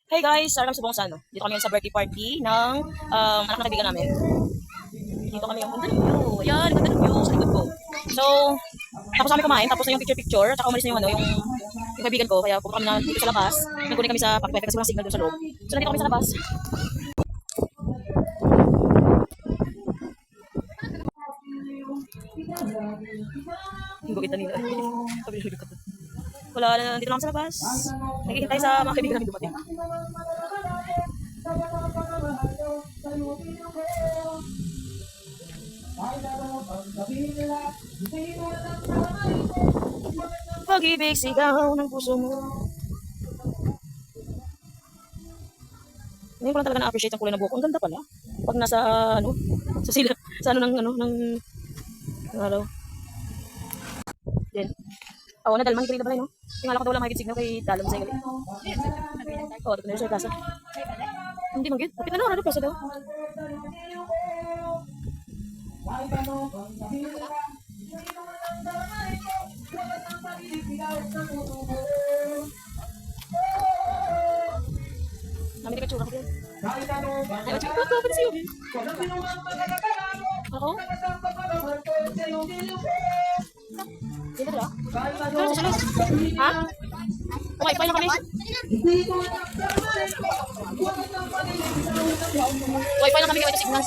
Hey guys, sarang subong sa ano. Dito kami sa birthday party ng anak ng kaibigan namin. Dito kami yung ganda ng view. Ayan, ganda ng view sa likod ko. So, tapos kami kumain, tapos na yung picture-picture, tsaka umalis na yung ano, yung kaibigan ko. Kaya pupunta kami na dito sa labas. Nagkunin kami sa pakipeke kasi walang signal doon sa loob. So, nandito kami sa labas. Hinggo kita nila. Wala na, nandito lang sa labas. Nagkikintay sa mga kaibigan namin dumating. Pag-ibig, sigaw ng puso mo. Ngayon ko lang talaga na-appreciate ang kulay ng buhok. Ang ganda pala. Pag nasa, ano, sa sila, sa ano ng araw. Then, na dalman kiri na ba no? Tingala ko daw lang mahigit signal kay dalam sa gali. Oh, ito na siya kasa. Hindi magid. Kapit na ano kasa daw. Kami ka tsura ko din. Ay, tsura ko pa siyo. Ako? Dito ba? Dito sa loob. Ha? Wifi na kami. Wifi na kami kaya ito signal.